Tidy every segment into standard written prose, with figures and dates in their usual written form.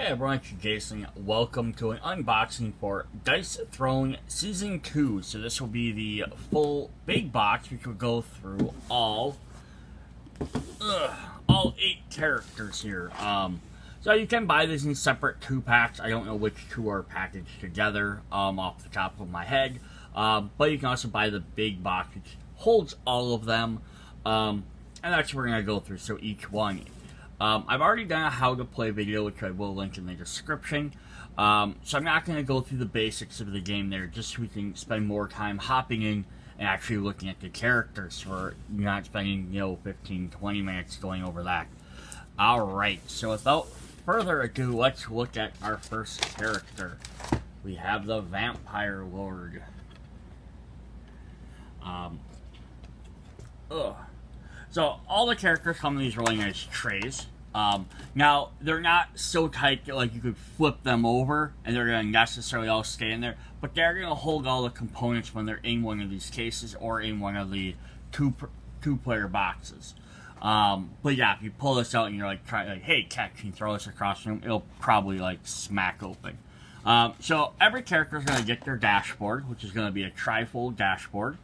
Hey everyone, it's Jason. Welcome to an unboxing for Dice Throne Season 2. So this will be the full big box, which will go through all 8 characters here. So you can buy this in separate 2-packs. I don't know which 2 are packaged together off the top of my head. But you can also buy the big box, which holds all of them. And that's what we're going to go through, so each one. I've already done a how to play video, which I will link in the description. So I'm not going to go through the basics of the game there, just so we can spend more time hopping in and actually looking at the characters for not spending, 15, 20 minutes going over that. Alright, so without further ado, let's look at our first character. We have the Vampire Lord. So all the characters come in these really nice trays. Now, they're not so tight that like you could flip them over and they're going to necessarily all stay in there, but they're going to hold all the components when they're in one of these cases or in one of the two-player boxes. But yeah, if you pull this out and you're like, hey, cat, can you throw this across the room? It'll probably like smack open. So every character is going to get their dashboard, which is going to be a trifold dashboard.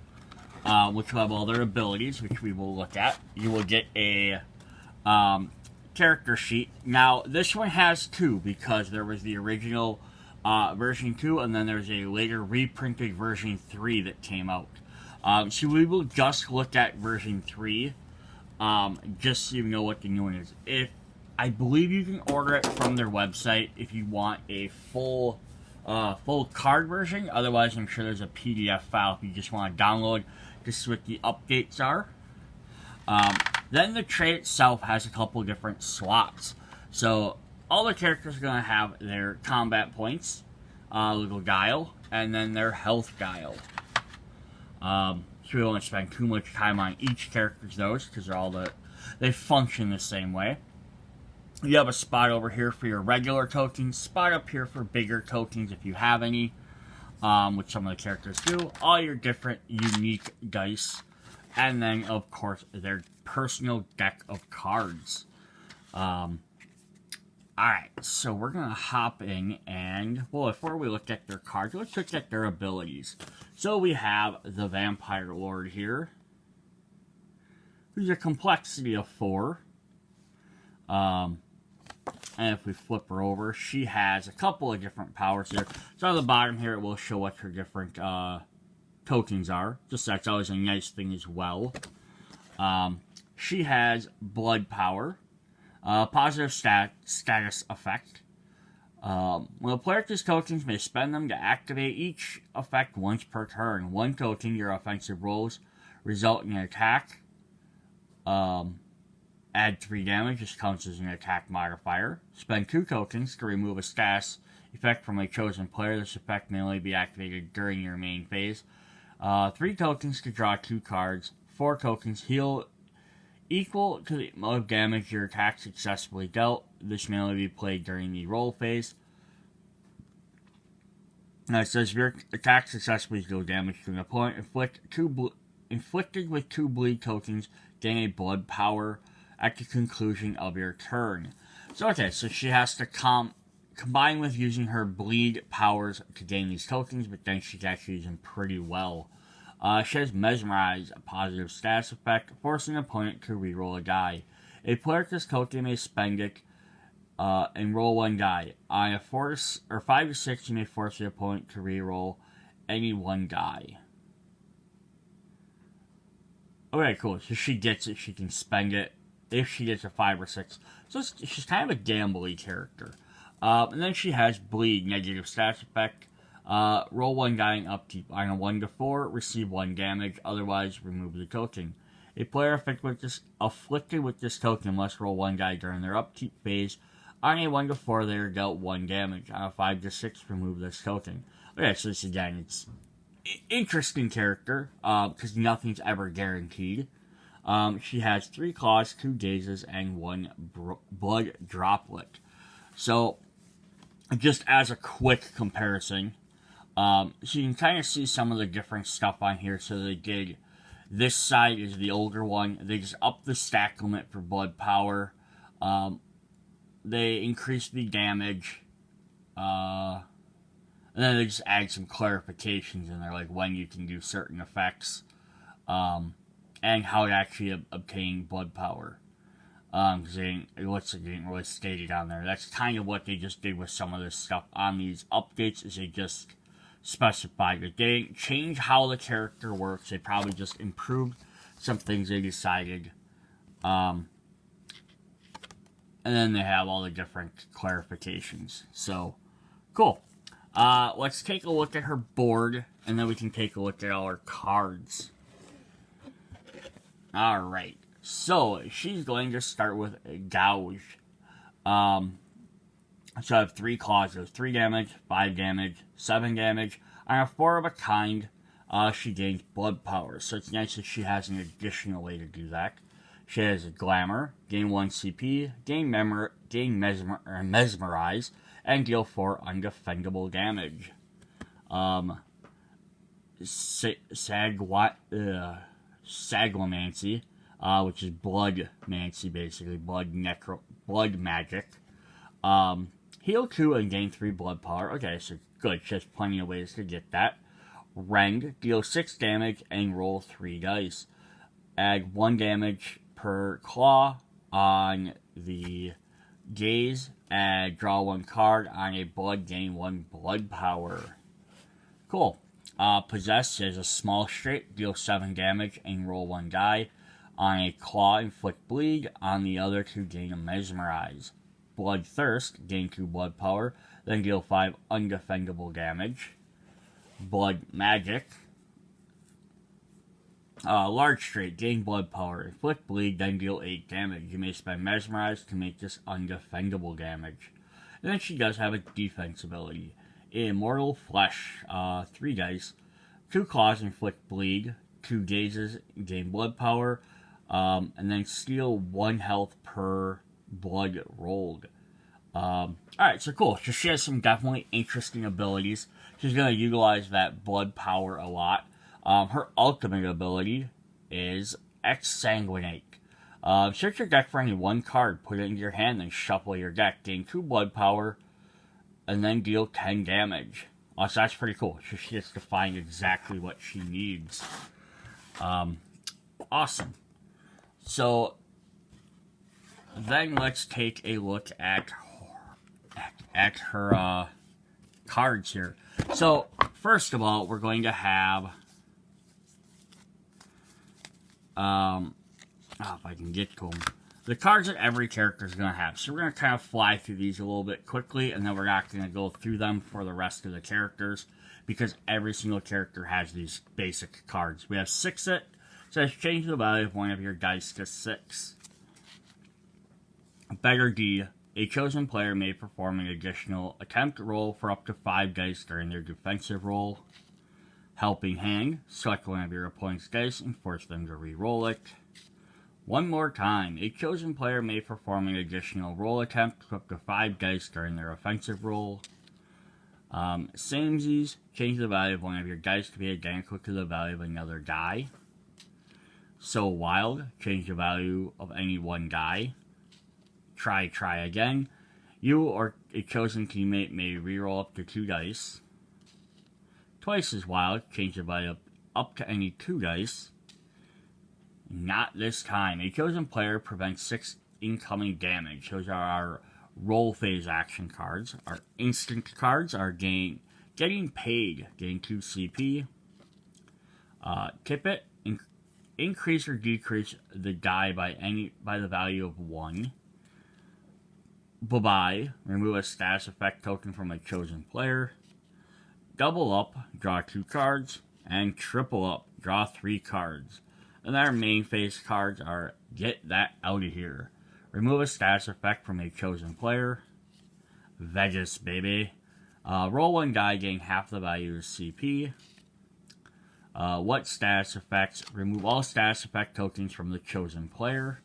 Which will have all their abilities, which we will look at. You will get a character sheet. Now, this one has 2 because there was the original version 2, and then there's a later reprinted version 3 that came out. So we will just look at version 3, just so you know what the new one is. I believe you can order it from their website if you want a full card version. Otherwise, I'm sure there's a PDF file if you just want to download. This is what the updates are. Then the tray itself has a couple different slots. So all the characters are going to have their combat points, little guile, and then their health guile. So we won't spend too much time on each character's those because they function the same way. You have a spot over here for your regular tokens, spot up here for bigger tokens if you have any. Which some of the characters do, all your different unique dice, and then, of course, their personal deck of cards. Alright, so we're going to hop in, and, well, before we look at their cards, let's look at their abilities. So we have the Vampire Lord here, who's a complexity of 4. And if we flip her over, she has a couple of different powers here. So on the bottom here, it will show what her different tokens are. Just that's always a nice thing as well. She has blood power, positive status effect. When a player gets tokens, may spend them to activate each effect once per turn. One token, your offensive rolls result in an attack. Add 3 damage, this counts as an attack modifier. Spend 2 tokens to remove a status effect from a chosen player. This effect may only be activated during your main phase. 3 tokens to draw 2 cards. 4 tokens heal equal to the amount of damage your attack successfully dealt. This may only be played during the roll phase. Now it says if your attack successfully deals damage to an opponent, inflicted with 2 bleed tokens, gain a blood power at the conclusion of your turn. So okay, so she has to combine with using her bleed powers to gain these tokens, but then she can actually use them pretty well. She has Mesmerize, a positive status effect, forcing an opponent to reroll a die. A player with this token may spend it and roll 1 die. On a 5 to 6, you may force the opponent to reroll any 1 die. Okay, cool. So she gets it, she can spend it if she gets a 5 or 6. So she's kind of a gambly character. And then she has Bleed, negative status effect. Roll 1 die and upkeep. On a 1 to 4, receive 1 damage. Otherwise, remove the token. A player afflicted with this token must roll 1 die during their upkeep phase. On a 1 to 4, they are dealt 1 damage. On a 5 to 6, remove this token. Okay, so this again, it's interesting character, because nothing's ever guaranteed. She has 3 claws, 2 gazes, and 1 blood droplet. So, just as a quick comparison, so you can kind of see some of the different stuff on here. So they did, this side is the older one. They just upped the stack limit for blood power. they increase the damage, and then they just add some clarifications in there, like when you can do certain effects, and how to actually obtain blood power. Because it looks like they didn't really state it on there. That's kind of what they just did with some of this stuff on these updates, is they just specified it. They didn't change how the character works. They probably just improved some things they decided. And then they have all the different clarifications. So, cool. Let's take a look at her board, and then we can take a look at all her cards. Alright. So, she's going to start with a Gouge. So I have 3 claws. There's 3 damage, 5 damage, 7 damage. On a 4 of a kind, she gains blood power. So it's nice that she has an additional way to do that. She has a Glamour, gain 1 CP, gain Mesmerize, and deal 4 undefendable damage. Saglomancy, which is blood mancy, basically blood magic. Heal 2 and gain 3 blood power. Okay, so good. She has plenty of ways to get that. Rend, deal 6 damage and roll 3 dice. Add 1 damage per claw on the gaze. And draw 1 card on a blood, gain 1 blood power. Cool. Possess is a small straight, deal 7 damage and roll 1 die. On a claw, inflict bleed. On the other 2, gain a mesmerize. Bloodthirst, gain 2 blood power, then deal 5 undefendable damage. Blood magic. Large straight, gain blood power, inflict bleed, then deal 8 damage. You may spend mesmerize to make this undefendable damage. And then she does have a defense ability. Immortal Flesh, 3 dice. 2 claws, inflict bleed. 2 gazes, gain blood power. And then steal 1 health per blood rolled. Alright, so cool. So she has some definitely interesting abilities. She's going to utilize that blood power a lot. Her ultimate ability is Exsanguinate. Search your deck for any 1 card, put it into your hand, then shuffle your deck. Gain 2 blood power, and then deal 10 damage. So that's pretty cool. So she gets to find exactly what she needs. Awesome. So, then let's take a look at her cards here. So, first of all, we're going to have... if I can get to them. The cards that every character is going to have. So we're going to kind of fly through these a little bit quickly, and then we're not going to go through them for the rest of the characters, because every single character has these basic cards. We have 6-it. Says change the value of 1 of your dice to 6. Beggar D. A chosen player may perform an additional attempt roll for up to 5 dice during their defensive roll. Helping Hand. Select 1 of your opponent's dice and force them to re-roll it. One more time. A chosen player may perform an additional roll attempt for up to 5 dice during their offensive roll. Samesies. Change the value of 1 of your dice to be identical to the value of another die. So Wild. Change the value of any 1 die. Try again. You or a chosen teammate may reroll up to 2 dice. Twice as Wild. Change the value up to any 2 dice. Not this time. A chosen player prevents 6 incoming damage. Those are our roll phase action cards. Our instant cards are getting paid. Gain 2 CP. Tip it. Increase or decrease the die by the value of 1. Bye-bye. Remove a status effect token from a chosen player. Double up. Draw 2 cards. And triple up. Draw 3 cards. And our main phase cards are Get That Out of Here. Remove a status effect from a chosen player. Vegas, baby. Roll 1 die, gain half the value of CP. What status effects? Remove all status effect tokens from the chosen player.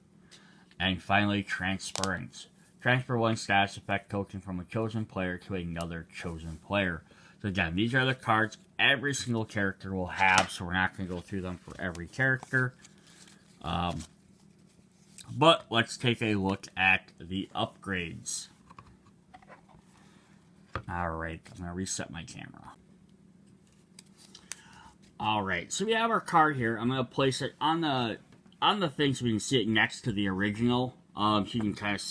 And finally, Transference. Transfer 1 status effect token from a chosen player to another chosen player. So again, these are the cards every single character will have, so we're not going to go through them for every character. But let's take a look at the upgrades. Alright, I'm going to reset my camera. Alright, so we have our card here. I'm going to place it on the thing so we can see it next to the original. So you can kind of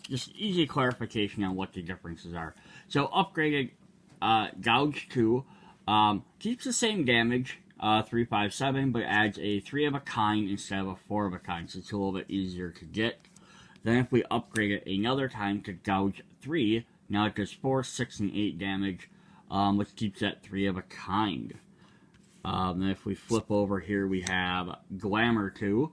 just easy clarification on what the differences are. So upgraded Gouge 2 keeps the same damage, 357, but adds a 3 of a kind instead of a 4 of a kind, so it's a little bit easier to get. Then if we upgrade it another time to Gouge 3, now it does 4, 6, and 8 damage, which keeps that 3 of a kind. Then if we flip over here, we have Glamour 2.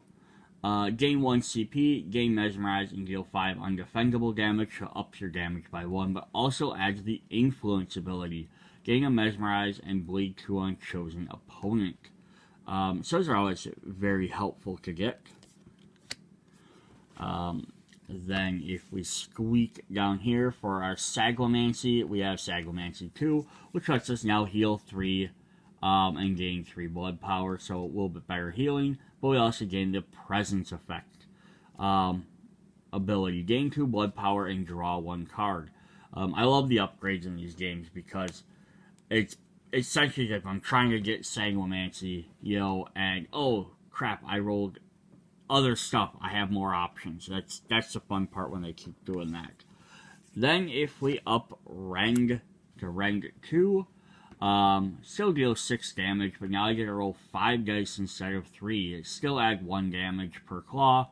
Gain 1 CP, gain Mesmerize, and deal 5 undefendable damage, so ups your damage by 1, but also adds the Influence ability. Gain a Mesmerize and bleed 2 on chosen opponent. So those are always very helpful to get. Then if we squeak down here for our Saglomancy, we have Saglomancy 2, which lets us now heal 3 and gain 3 blood power, so a little bit better healing. But we also gain the Presence effect ability. Gain 2 blood power and draw 1 card. I love the upgrades in these games because it's essentially if I'm trying to get Saglomancy, you know, and oh crap, I rolled other stuff, I have more options. That's the fun part when they keep doing that. Then if we up Rend to Rend 2, still deals 6 damage, but now I get to roll 5 dice instead of 3. It still adds 1 damage per claw,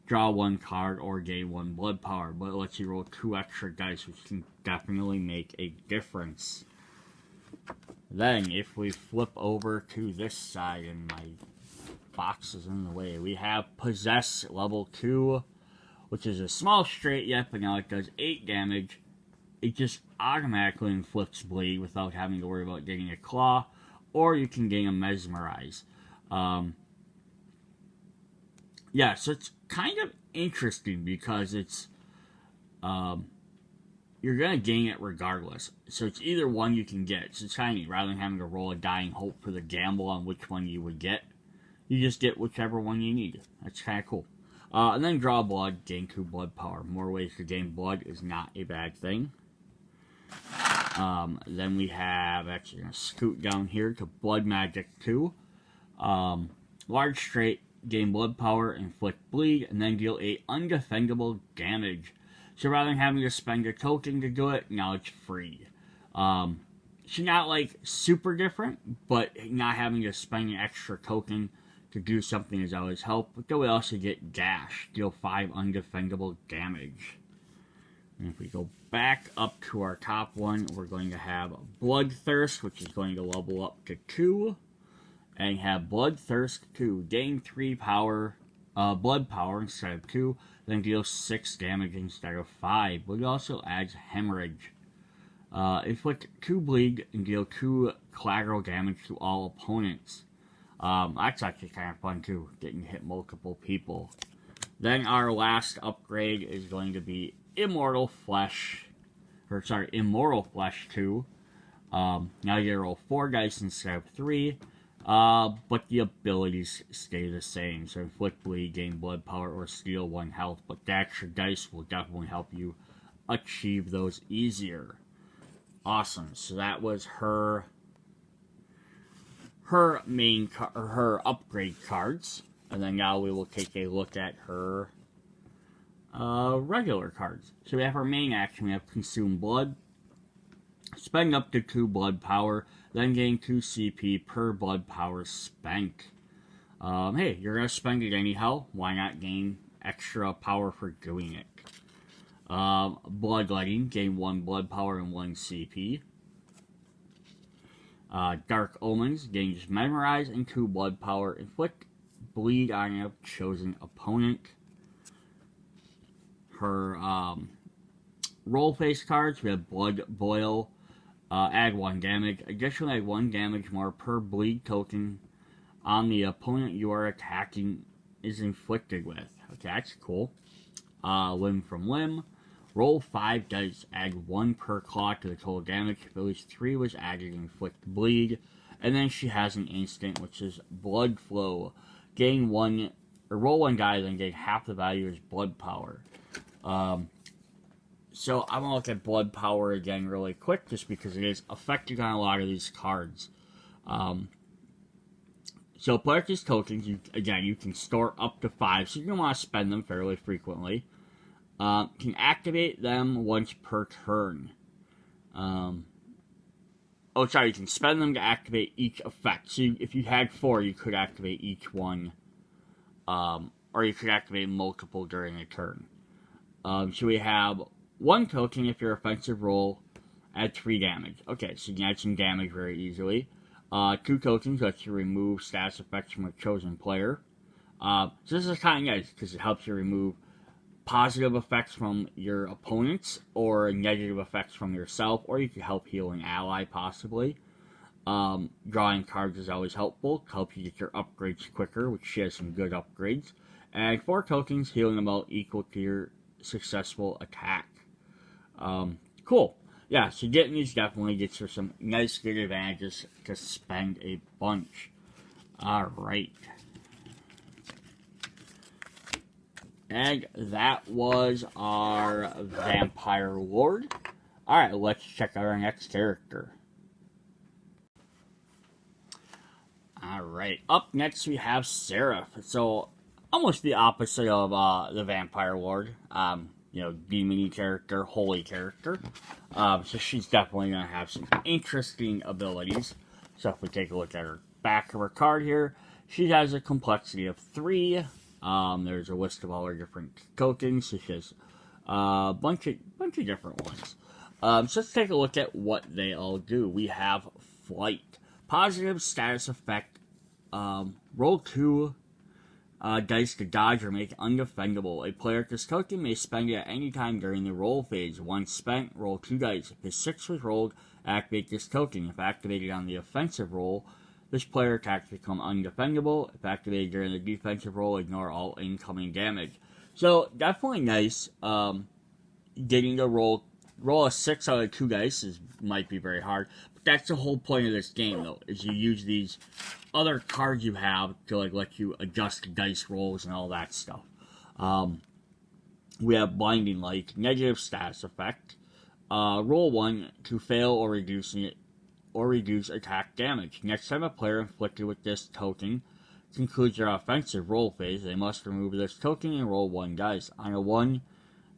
draw 1 card, or gain 1 blood power, but it lets you roll 2 extra dice, which can definitely make a difference. Then, if we flip over to this side, and my box is in the way, we have Possess level 2, which is a small straight yet, but now it does 8 damage. It just automatically inflicts bleed without having to worry about getting a claw, or you can gain a Mesmerize. Yeah, so it's kind of interesting because it's you're gonna gain it regardless. So it's either one you can get. So it's kind of neat. Rather than having to roll a dying hope for the gamble on which one you would get, you just get whichever one you need. That's kind of cool. And then draw blood, gain 2 blood power. More ways to gain blood is not a bad thing. Then we have, actually going to scoot down here to Blood Magic 2. Large straight, gain blood power, inflict bleed, and then deal 8 undefendable damage. So rather than having to spend a token to do it, now it's free. So not like super different, but not having to spend an extra token to do something is always help. But then we also get Dash, deal 5 undefendable damage. And if we go back up to our top one, we're going to have Bloodthirst, which is going to level up to 2. And have Bloodthirst 2, gain 3 power, blood power instead of 2, then deal 6 damage instead of 5. But it also adds Hemorrhage. Inflict 2 bleed and deal 2 collateral damage to all opponents. That's actually kind of fun too, getting to hit multiple people. Then our last upgrade is going to be Immoral Flesh 2. Now you roll 4 dice instead of 3, but the abilities stay the same. So inflict bleed, gain blood power, or steal 1 health, but the extra dice will definitely help you achieve those easier. Awesome. So that was her her upgrade cards, and then now we will take a look at her regular cards. So we have her main action. We have Consume Blood, spend up to 2 blood power, then gain 2 CP per blood power spent. Hey, you're gonna spend it anyhow. Why not gain extra power for doing it? Bloodletting, gain 1 blood power and 1 CP. Dark Omens, gains Memorize and 2 blood power. Inflict bleed on a chosen opponent. Her roll face cards, we have Blood Boil, add 1 damage. Additionally, add 1 damage more per bleed token on the opponent you are attacking is inflicted with. Okay, that's cool. Limb from Limb. Roll 5 dice, add 1 per claw to the total damage. If at least 3 was added, inflict bleed. And then she has an instant, which is Blood Flow. Gain 1, or roll 1 die, then gain half the value as blood power. So I'm gonna look at Blood Power again really quick, just because it is effective on a lot of these cards. So purchase tokens, you can store up to 5, so you're gonna want to spend them fairly frequently. Can activate them once per turn. You can spend them to activate each effect. So if you had 4, you could activate each one, or you could activate multiple during a turn. So we have 1 token if your offensive roll add 3 damage. Okay, so you can add some damage very easily. 2 tokens lets you remove status effects from a chosen player. So this is kind of nice because it helps you remove positive effects from your opponents or negative effects from yourself, or you can help heal an ally possibly. Drawing cards is always helpful, help you get your upgrades quicker, which she has some good upgrades. And 4 tokens, healing amount equal to your successful attack. Cool. Yeah, so getting these definitely gets you some nice good advantages to spend a bunch. Alright. And that was our Vampire Lord. Alright, let's check out our next character. Alright, up next we have Seraph. So, almost the opposite of the Vampire Lord. Demon-y character, holy character. So she's definitely going to have some interesting abilities. So if we take a look at her back of her card here, she has a complexity of 3. There's a list of all her different tokens. So she has a bunch of different ones. So let's take a look at what they all do. We have Flight. Positive status effect. Roll 2 dice to dodge or make undefendable. A player with this token may spend it at any time during the roll phase. Once spent, roll 2 dice. If a 6 was rolled, activate this token. If activated on the offensive roll, this player attacks become undefendable. If activated during the defensive roll, ignore all incoming damage. So, definitely nice. Getting to roll a 6 out of 2 dice might be very hard. But that's the whole point of this game, though, is you use these other cards you have to let you adjust dice rolls and all that stuff. We have Blinding Light, negative status effect. Roll 1 to fail or reduce attack damage. Next time a player inflicted with this token concludes their offensive roll phase, they must remove this token and roll 1 dice. On a 1,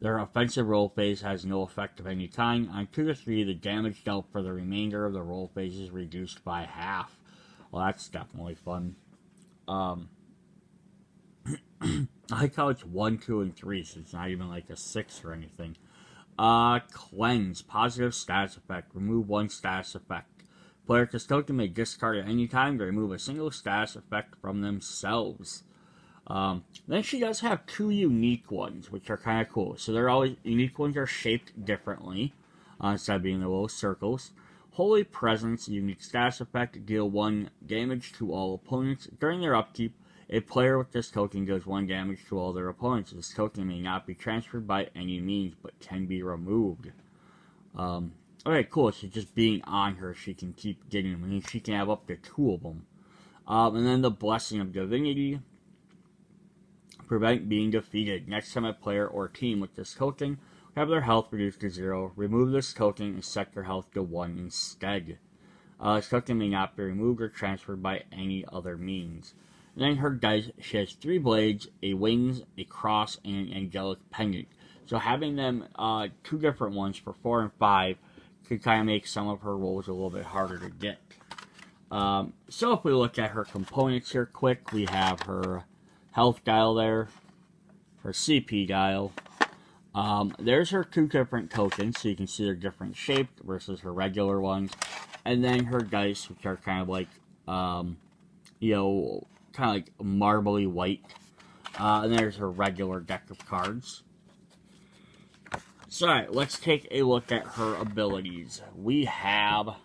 their offensive roll phase has no effect of any kind. On 2 to 3, the damage dealt for the remainder of the roll phase is reduced by half. Well, that's definitely fun. I like how it's 1, 2, and 3, so it's not even like a 6 or anything. Cleanse. Positive status effect. Remove 1 status effect. Player with this token may discard at any time to remove a single status effect from themselves. Then she does have 2 unique ones, which are kind of cool. So they're always, unique ones are shaped differently, instead of being the little circles. Holy Presence, unique status effect, deal 1 damage to all opponents. During their upkeep, a player with this token deals 1 damage to all their opponents. This token may not be transferred by any means, but can be removed. Okay, cool, so just being on her, she can keep getting them, and she can have up to 2 of them. And then the Blessing of Divinity. Prevent being defeated. Next time a player or team with this token have their health reduced to 0, remove this token and set their health to 1 instead. This token may not be removed or transferred by any other means. And then her dice, she has 3 blades, a wings, a cross, and an angelic pendant. So having them, 2 different ones for 4 and 5, could kind of make some of her rolls a little bit harder to get. So if we look at her components here quick, we have her health dial there, her CP dial. There's her 2 different tokens, so you can see they're different shaped versus her regular ones. And then her dice, which are kind of like, kind of like marbly white. And there's her regular deck of cards. So, alright, let's take a look at her abilities. We have, let's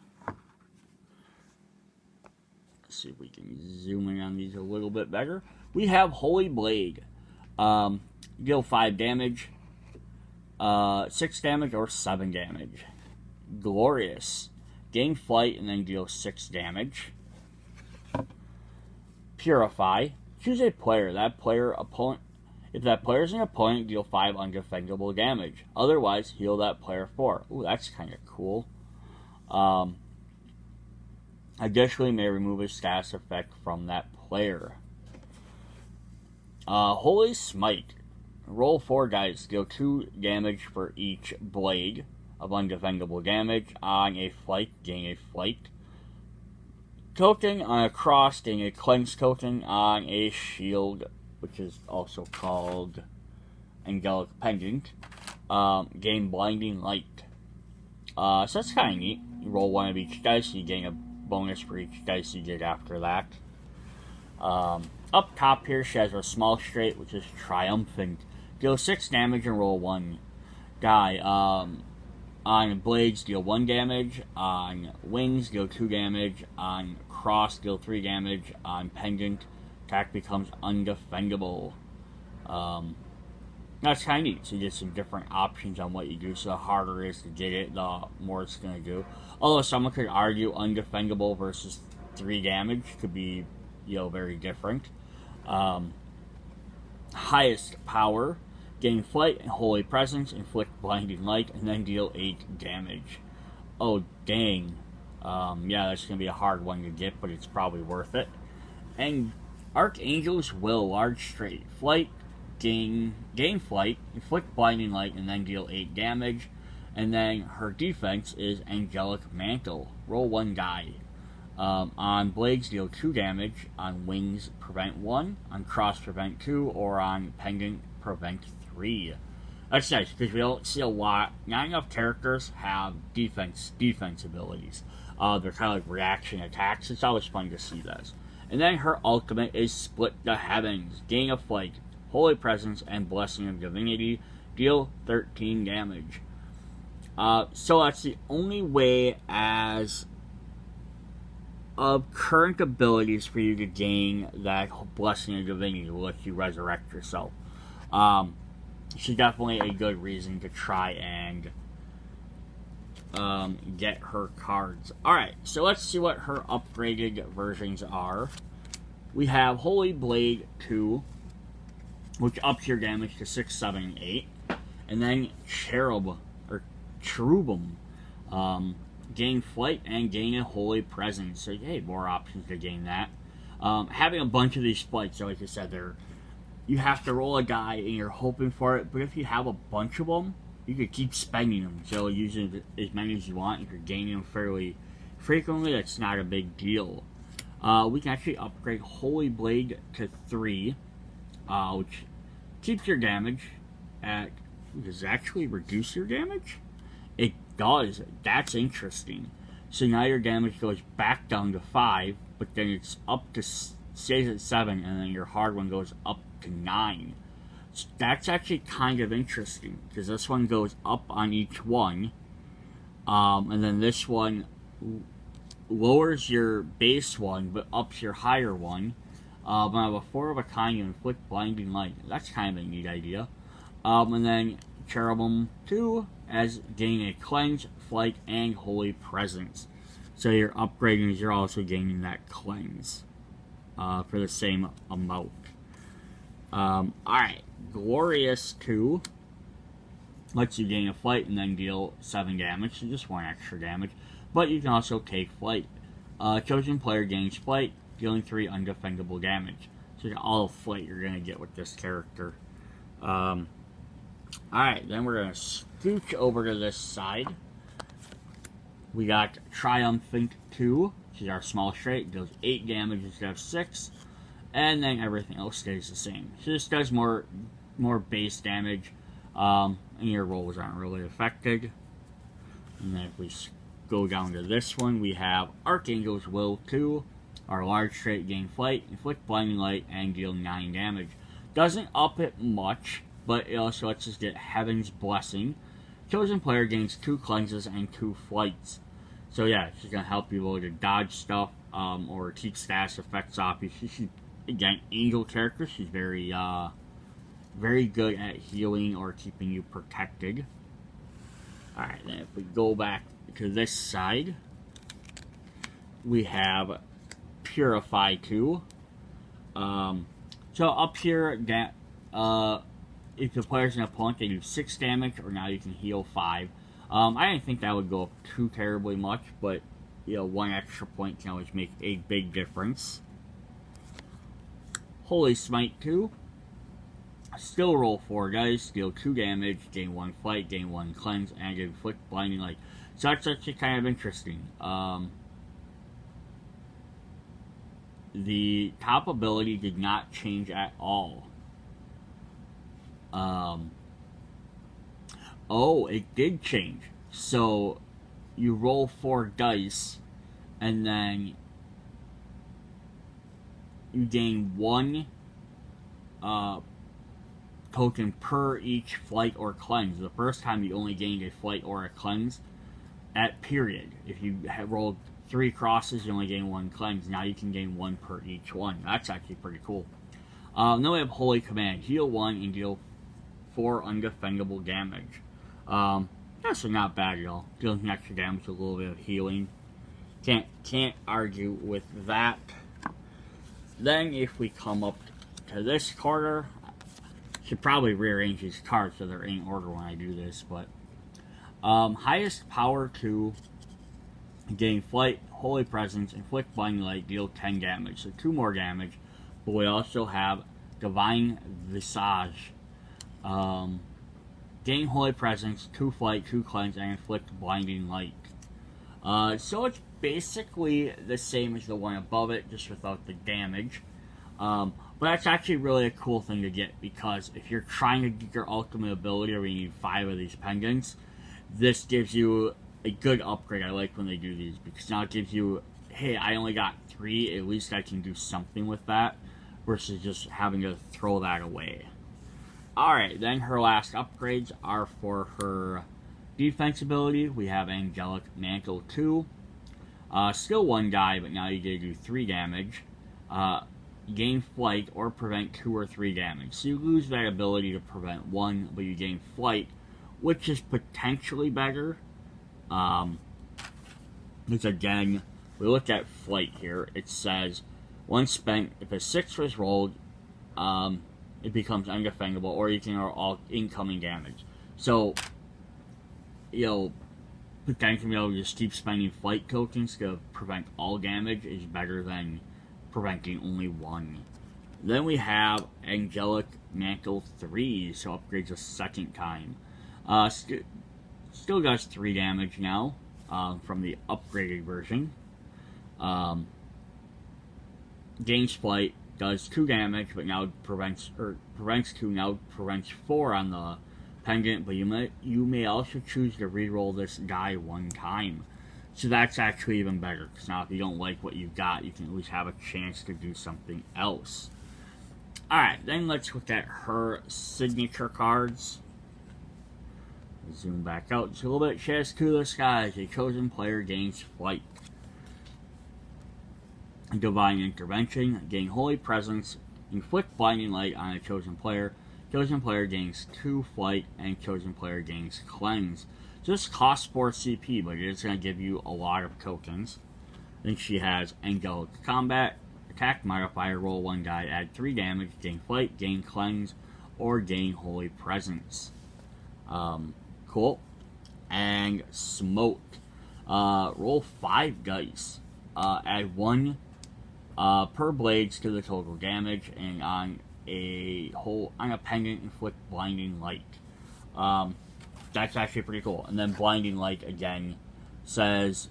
see if we can zoom in on these a little bit better. We have Holy Blade. Deal 5 damage. 6 damage or 7 damage. Glorious. Gain flight and then deal 6 damage. Purify. Choose a player. That player opponent If that player is an opponent, deal 5 undefendable damage. Otherwise, heal that player 4. Ooh, that's kind of cool. Additionally, may remove a status effect from that player. Holy Smite. Roll 4 dice. Deal 2 damage for each blade of undefendable damage. On a flight, gain a flight token. On a cross, gain a cleanse token. On a shield, which is also called Angelic Pendant, gain Blinding Light. So that's kind of neat. You roll 1 of each dice, you gain a bonus for each dice you get after that. Up top here, she has a small straight, which is Triumphant. Deal 6 damage and roll 1 die. On blades, deal 1 damage. On wings, deal 2 damage. On cross, deal 3 damage. On pendant, attack becomes undefendable. That's kind of neat. So you get some different options on what you do. So the harder it is to get it, the more it's going to do. Although someone could argue undefendable versus 3 damage could be, very different. Highest power, gain flight and holy presence, inflict blinding light, and then deal 8 damage. Oh dang. Yeah, that's going to be a hard one to get, but it's probably worth it. And Archangel's Will, large straight. Flight, gain flight, inflict blinding light, and then deal 8 damage. And then her defense is Angelic Mantle. Roll 1 die. On blades, deal 2 damage. On wings, prevent 1. On cross, prevent 2. Or on pendant, prevent 3. That's nice, because we don't see a lot. Not enough characters have defense abilities. They're kind of like reaction attacks. It's always fun to see those. And then her ultimate is Split the Heavens. Gain of Flight, Holy Presence, and Blessing of Divinity. Deal 13 damage. So that's the only way as of current abilities for you to gain that Blessing of Divinity will let you resurrect yourself. She's definitely a good reason to try and get her cards. Alright, so let's see what her upgraded versions are. We have Holy Blade 2, which ups your damage to 6, 7, and 8. And then Cherubim. Gain flight and gain a holy presence. So, hey, more options to gain that. Having a bunch of these flights, like I said, you have to roll a die and you're hoping for it. But if you have a bunch of them, you could keep spending them. So, using as many as you want, if you're gaining them fairly frequently, that's not a big deal. We can actually upgrade Holy Blade to 3, which keeps your damage at... Does it actually reduce your damage? It does. That's interesting. So now your damage goes back down to 5, but then it's up to stays at 7, and then your hard one goes up to 9. So that's actually kind of interesting because this one goes up on each one, and then this one lowers your base one but ups your higher one. But I have a 4 of a kind, you inflict blinding light. That's kind of a neat idea. And then Cherubim 2 as gain a cleanse, flight, and holy presence. So you're upgrading as you're also gaining that cleanse for the same amount. Alright, Glorious 2 lets you gain a flight and then deal 7 damage, so just 1 extra damage. But you can also take flight. Chosen player gains flight, dealing 3 undefendable damage. So all the flight you're going to get with this character. Alright, then we're going to scooch over to this side. We got Triumphant 2, which is our small straight, deals 8 damage instead of 6. And then everything else stays the same. So this does more base damage, and your rolls aren't really affected. And then if we go down to this one, we have Archangel's Will 2, our large straight, gain flight, inflict blinding light, and deal 9 damage. Doesn't up it much, but it also lets us get Heaven's Blessing. Chosen player gains 2 cleanses and 2 flights. So yeah, she's going to help you able to dodge stuff, or keep status effects off you. She's, again, angel character. She's very good at healing or keeping you protected. Alright, then if we go back to this side, we have Purify 2. So up here, if the player's an opponent, they do 6 damage, or now you can heal 5. I didn't think that would go up too terribly much, but, 1 extra point can always make a big difference. Holy Smite 2. Still roll 4 dice, deal 2 damage, gain 1 fight, gain 1 cleanse, and inflict blinding light. So that's actually kind of interesting. The top ability did not change at all. Oh, it did change. So you roll 4 dice, and then you gain 1 token per each flight or cleanse. The first time you only gained a flight or a cleanse at period. If you had rolled 3 crosses, you only gain 1 cleanse. Now you can gain 1 per each one. That's actually pretty cool. Then we have Holy Command. Heal 1 and deal 4 undefendable damage. That's not bad at all. Dealing extra damage, a little bit of healing. Can't argue with that. Then if we come up to this quarter, should probably rearrange these cards so they're in order when I do this, but highest power 2, gain flight, holy presence, inflict blinding light, deal 10 damage, so 2 more damage. But we also have divine visage, gain holy presence, 2 flight, 2 cleanse, and inflict blinding light. So it's basically the same as the one above it, just without the damage. But that's actually really a cool thing to get, because if you're trying to get your ultimate ability, or you need 5 of these pendants, this gives you a good upgrade. I like when they do these, because now it gives you, hey, I only got 3, at least I can do something with that, versus just having to throw that away. Alright, then her last upgrades are for her defense ability. We have Angelic Mantle 2. Still 1 die, but now you get to do 3 damage. Gain flight or prevent 2 or 3 damage. So you lose that ability to prevent 1, but you gain flight, which is potentially better. Because again, we look at flight here. It says, once spent, if a 6 was rolled, it becomes undefendable, or you can ignore all incoming damage. So, potentially able to just keep spending flight tokens to prevent all damage is better than preventing only 1. Then we have Angelic Mantle 3, so upgrades a second time. Still does 3 damage now, from the upgraded version. Gains flight, does 2 damage, but now prevents 2, now prevents 4 on the pendant, but you may also choose to reroll this die 1 time. So that's actually even better, because now if you don't like what you've got, you can at least have a chance to do something else. Alright, then let's look at her signature cards. Zoom back out just a little bit. She has 2 of the skies. A chosen player gains flight. Divine Intervention, gain Holy Presence, inflict blinding light on a chosen player. Chosen player gains 2 flight, and chosen player gains cleanse. So this costs 4 CP, but it is going to give you a lot of tokens. Then she has Angelic Combat, attack modifier, roll 1 die, add 3 damage, gain flight, gain cleanse, or gain Holy Presence. Cool. And Smoke. Roll 5 dice. Add 1 per blades to the total damage, and on a pendant, inflict blinding light. That's actually pretty cool. And then blinding light again says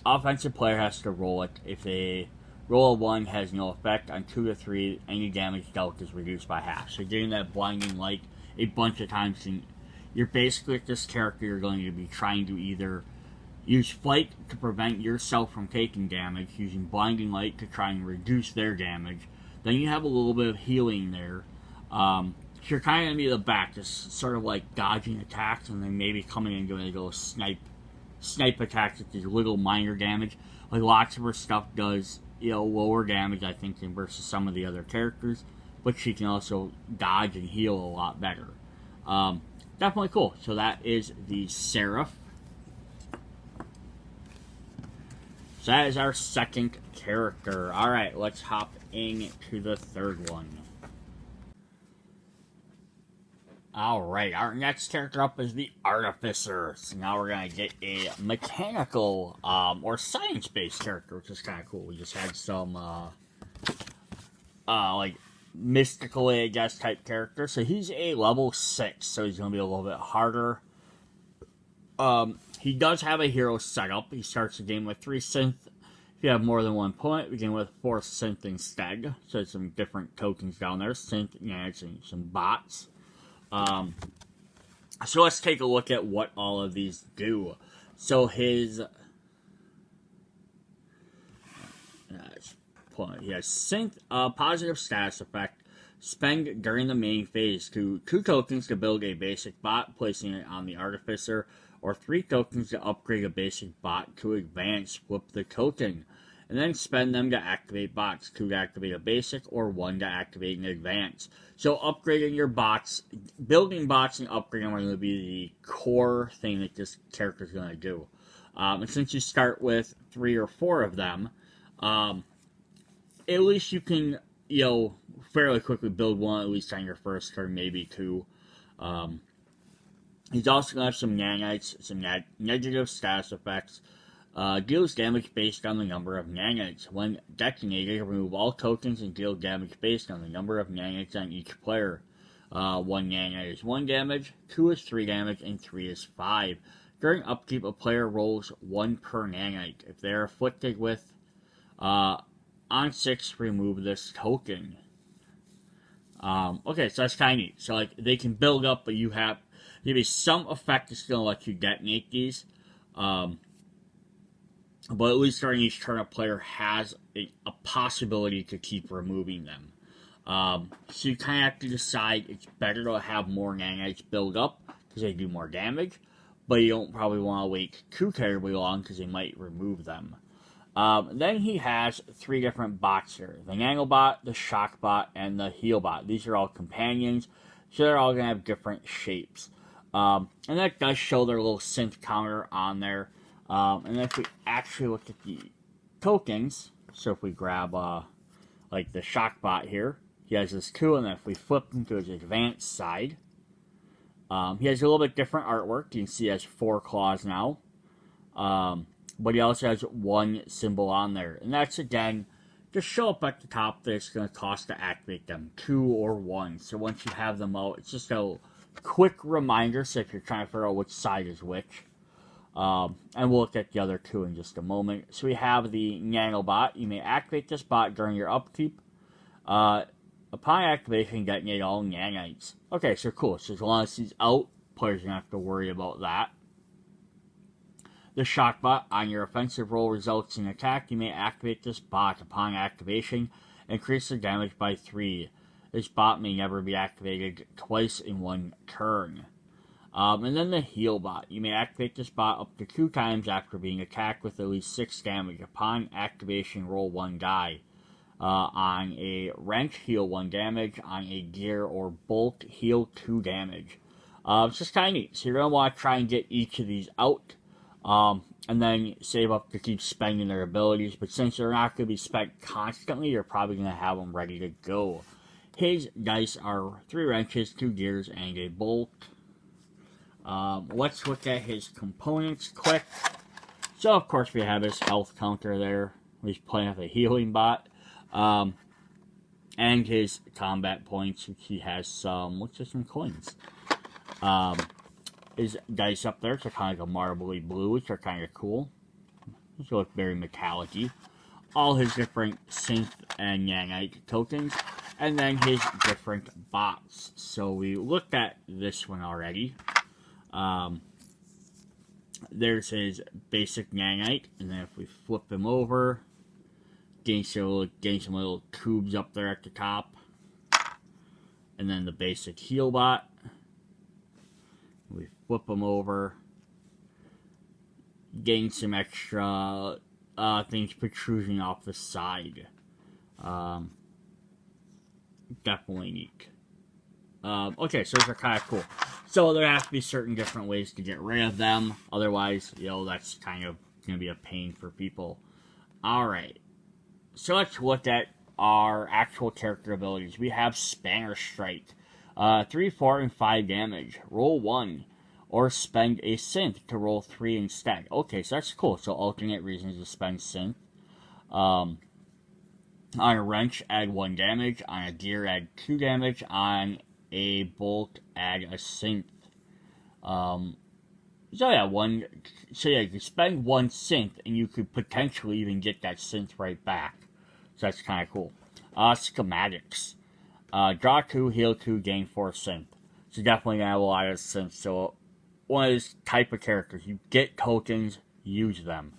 offensive player has to roll it. If a roll of 1 has no effect, on 2 to 3, any damage dealt is reduced by half. So getting that blinding light a bunch of times, and you're basically, with this character, you're going to be trying to either use flight to prevent yourself from taking damage, using blinding light to try and reduce their damage. Then you have a little bit of healing there. So you're kind of going to be the back, just sort of like dodging attacks, and then maybe coming in and doing a little snipe attacks with these little minor damage. Like lots of her stuff does, lower damage, I think, than versus some of the other characters. But she can also dodge and heal a lot better. Definitely cool. So that is the Seraph. So that is our second character. Alright, let's hop into the third one. Alright, our next character up is the Artificer. So now we're going to get a mechanical, or science-based character, which is kind of cool. We just had some, like, mystical, I guess, type character. So he's a level 6, so he's going to be a little bit harder. He does have a hero setup. He starts the game with 3 synth. If you have more than one opponent, begin with 4 synth instead. So there's some different tokens down there. Synth, and some bots. So let's take a look at what all of these do. So his... he has synth, positive status effect. Spend during the main phase 2 tokens to build a basic bot, placing it on the Artificer, or 3 tokens to upgrade a basic bot to advance, flip the token, and then spend them to activate bots, 2 to activate a basic, or 1 to activate an advance. So upgrading your bots, building bots and upgrading them are going to be the core thing that this character is going to do. And since you start with 3 or 4 of them, at least you can, fairly quickly build one, at least on your first turn, maybe 2. He's also going to have some nanites, some negative status effects. Deals damage based on the number of nanites. When detonated, remove all tokens and deal damage based on the number of nanites on each player. 1 nanite is 1 damage, 2 is 3 damage, and 3 is 5. During upkeep, a player rolls 1 per nanite. If they are afflicted with, on 6, remove this token. Okay, so that's kind of neat. So, like, they can build up, but you have maybe some effect that's going to let you detonate these. But at least during each turn, a player has a possibility to keep removing them. So you kind of have to decide it's better to have more nanites build up because they do more damage, but you don't probably want to wait too terribly long because they might remove them. Then he has 3 different bots here. The Nanobot, the Shockbot, and the Healbot. These are all companions, so they're all going to have different shapes. And that does show their little synth counter on there. And if we actually look at the tokens, so if we grab, like the Shockbot here, he has this 2, and then if we flip him to his advanced side, he has a little bit different artwork. You can see he has 4 claws now. But he also has 1 symbol on there. And that's, again, just show up at the top that it's going to cost to activate them, 2 or 1. So once you have them out, it's just a quick reminder, so if you're trying to figure out which side is which. And we'll look at the other 2 in just a moment. So we have the Nanobot. You may activate this bot during your upkeep. Upon activation, detonate all nanites. Okay, so cool. So as long as he's out, players don't have to worry about that. The Shockbot, on your offensive roll results in attack, you may activate this bot. Upon activation, increase the damage by 3. This bot may never be activated twice in 1 turn. And then the Healbot. You may activate this bot up to 2 times after being attacked with at least 6 damage. Upon activation, roll 1 die. On a wrench, heal 1 damage. On a gear or bolt, heal 2 damage. It's just kind of neat. So you're going to want to try and get each of these out. And then save up to keep spending their abilities. But since they're not going to be spent constantly, you're probably going to have them ready to go. His dice are 3 wrenches, 2 gears, and a bolt. Let's look at his components quick. So, of course, we have his health counter there. He's playing with a healing bot. And his combat points, which he has some, looks like some coins. His dice up there, so kind of like a marbly blue, which are kind of cool. These look very metallic-y. All his different synth and nanite tokens. And then his different bots. So we looked at this one already. There's his basic nanite, and then if we flip him over, getting some little tubes up there at the top, and then the basic Healbot. We flip him over, getting some extra things protruding off the side. Definitely neat. Okay, so those are kind of cool. So there have to be certain different ways to get rid of them. Otherwise, that's kind of going to be a pain for people. Alright, so let's look at our actual character abilities. We have Spanner Strike. 3, 4, and 5 damage. Roll 1. Or spend a synth to roll 3 instead. Okay, so that's cool. So alternate reasons to spend synth. On a wrench, add 1 damage. On a gear, add 2 damage. On a bolt, add a synth. So yeah, you spend 1 synth, and you could potentially even get that synth right back. So that's kind of cool. Schematics. Draw 2, heal 2, gain 4 synth. So definitely gonna have a lot of synth. So one of these type of characters, you get tokens, use them.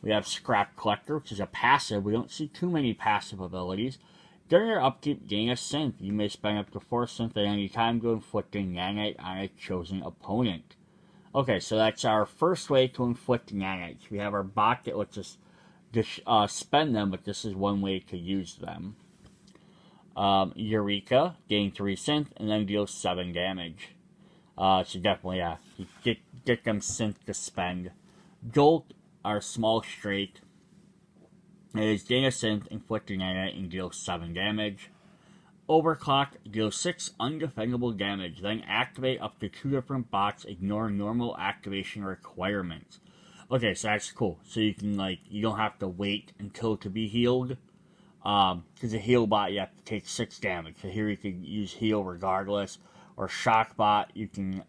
We have Scrap Collector, which is a passive. We don't see too many passive abilities. During your upkeep, gain a synth. You may spend up to 4 synth at any time to inflict a nanite on a chosen opponent. Okay, so that's our first way to inflict nanites. We have our bot that lets us spend them, but this is one way to use them. Eureka, gain 3 synth, and then deal 7 damage. So definitely, yeah, you get them synth to spend. Jolt, our small straight, is gain a synth, inflict a nanite, and deal 7 damage. Overclock, deal 6 undefendable damage, then activate up to 2 different bots, ignore normal activation requirements. Okay, so that's cool. So you can, you don't have to wait until to be healed. Because a heal bot, you have to take 6 damage. So here you can use heal regardless. Or shock bot, you can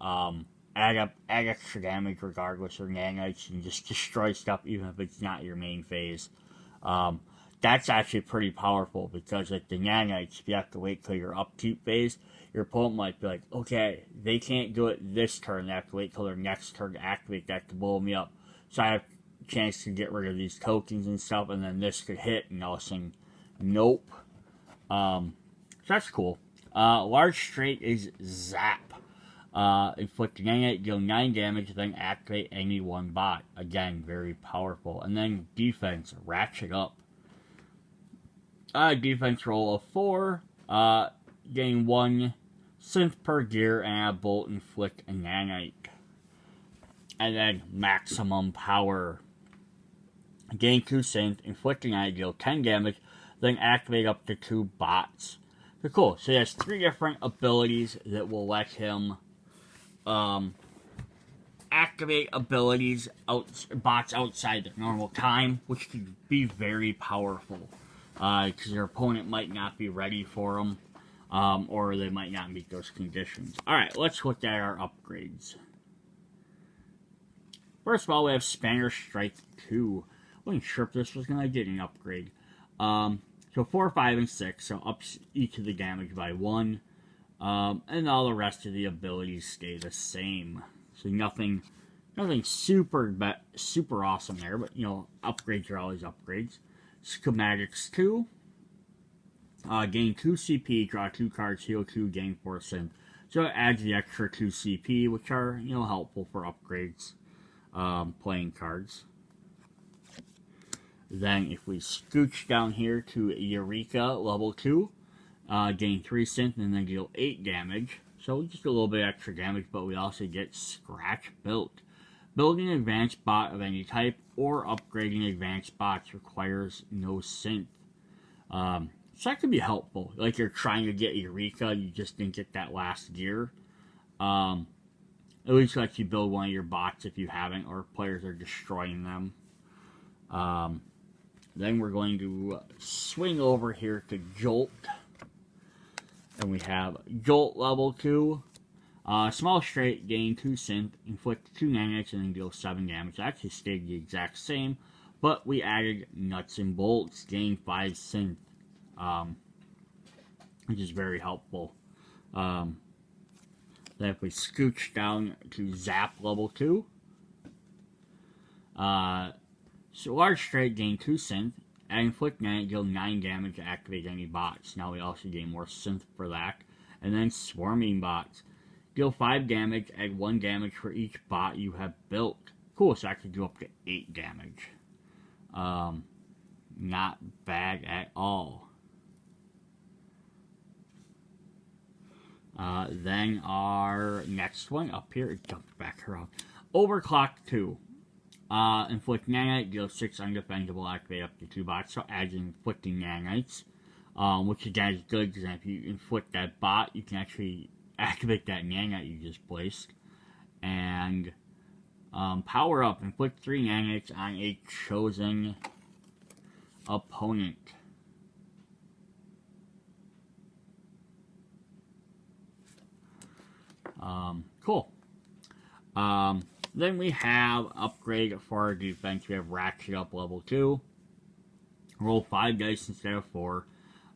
add extra damage regardless. Or nanites, you can just destroy stuff even if it's not your main phase. That's actually pretty powerful because the nanites, if you have to wait till your upkeep phase, your opponent might be like, okay, they can't do it this turn, they have to wait till their next turn to activate that to blow me up. So I have a chance to get rid of these tokens and stuff, and then this could hit, and all of a sudden, nope. So that's cool. Large Straight is Zap. Inflict nanite, deal 9 damage, then activate any one bot. Again, very powerful. And then defense, ratchet up. Defense roll of 4. Gain 1 synth per gear, and a bolt inflict a nanite. And then maximum power. Gain 2 synth, inflict a nanite, deal 10 damage, then activate up to 2 bots. So cool. So he has 3 different abilities that will let him activate abilities bots outside their normal time, which could be very powerful. Because your opponent might not be ready for them, or they might not meet those conditions. Alright, let's look at our upgrades. First of all, we have Spanner Strike 2. I wasn't sure if this was going to get an upgrade. So 4, 5, and 6, so ups each of the damage by 1. And all the rest of the abilities stay the same. So nothing super awesome there, but upgrades are always upgrades. Schematics 2. Gain 2 CP, draw 2 cards, heal 2, gain 4 synth. So it adds the extra 2 CP, which are, helpful for upgrades, playing cards. Then if we scooch down here to Eureka, level 2, gain 3 synth, and then deal 8 damage. So just a little bit extra damage, but we also get Scratch Built. Building an advanced bot of any type or upgrading advanced bots requires no synth. So that could be helpful. Like you're trying to get Eureka, you just didn't get that last gear. At least lets you build one of your bots if you haven't, or players are destroying them. Then we're going to swing over here to Jolt. And we have Jolt level 2. Small straight, gain 2 synth, inflict 2 nanites, and then deal 7 damage. It actually stayed the exact same, but we added nuts and bolts, gain 5 synth, which is very helpful. Then if we scooch down to Zap level 2, so large straight, gain 2 synth, and inflict nanite, deal 9 damage to activate any bots. Now we also gain more synth for that. And then swarming bots. Deal 5 damage, add 1 damage for each bot you have built. Cool, so I could do up to 8 damage. Not bad at all. Then our next one up here, it jumped back around. Overclock 2. Inflict Nanite, deal 6 undefendable, activate up to 2 bots, so adds inflicting nanites. Which again is good because if you inflict that bot, you can actually activate that nanite you just placed. And power up, inflict 3 nanites on a chosen opponent. Cool. Then we have upgrade for our defense. We have Ratchet up level 2. Roll 5 dice instead of 4.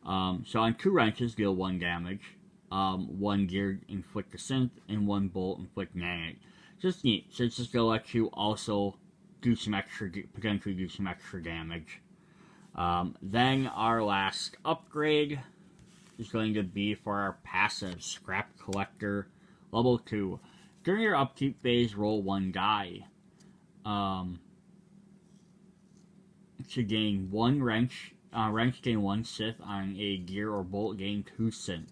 So on 2 wrenches, deal 1 damage. 1 gear, inflict a synth, and 1 bolt, inflict nanite. Just neat. So it's just going to let you also do some extra, potentially do some extra damage. Then our last upgrade is going to be for our passive, Scrap Collector, level 2. During your upkeep phase, roll 1 die. To gain 1 wrench, gain 1 synth on a gear or bolt, gain 2 synth.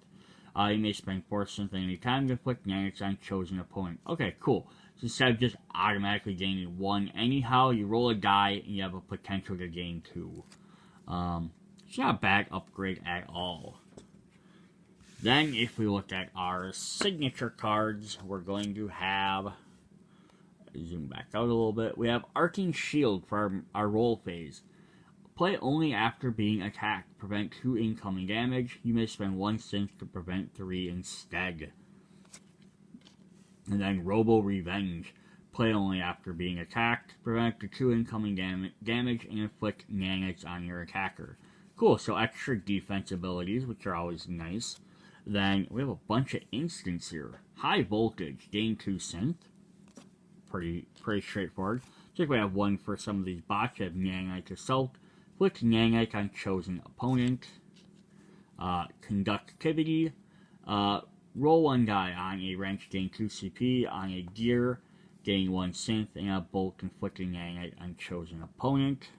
You may spend 4 synth at any time to inflict nanites on chosen opponent. Okay, cool. So instead of just automatically gaining 1 anyhow, you roll a die and you have a potential to gain 2. It's not a bad upgrade at all. Then, if we look at our signature cards, we're going to have, zoom back out a little bit, we have Arcing Shield for our roll phase. Play only after being attacked. Prevent 2 incoming damage. You may spend 1 synth to prevent 3 instead. And then Robo Revenge. Play only after being attacked. Prevent the 2 incoming damage and inflict nanites on your attacker. Cool, so extra defense abilities, which are always nice. Then we have a bunch of instants here. High Voltage, gain 2 synth. Pretty straightforward. Just like we have 1 for some of these bots. We have Nanite Assault. Inflict nanite on chosen opponent. Conductivity. Roll 1 die on a wrench, gain 2 CP. On a gear, gain 1 synth. And a bolt, inflicting nanite on chosen opponent.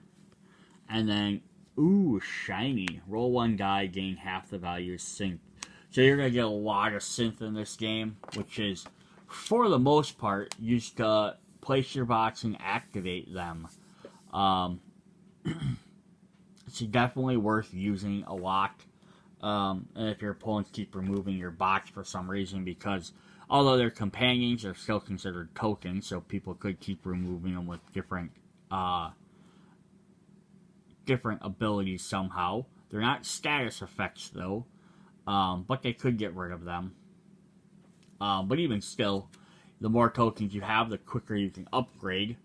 And then, ooh, shiny. Roll 1 die, gain half the value of synth. So you're going to get a lot of synth in this game, which is, for the most part, used to place your bots and activate them. It's definitely worth using a lot. And if your opponents keep removing your bots for some reason, because although they're companions, they're still considered tokens, so people could keep removing them with different abilities somehow. They're not status effects, though. But they could get rid of them. But even still, the more tokens you have, the quicker you can upgrade.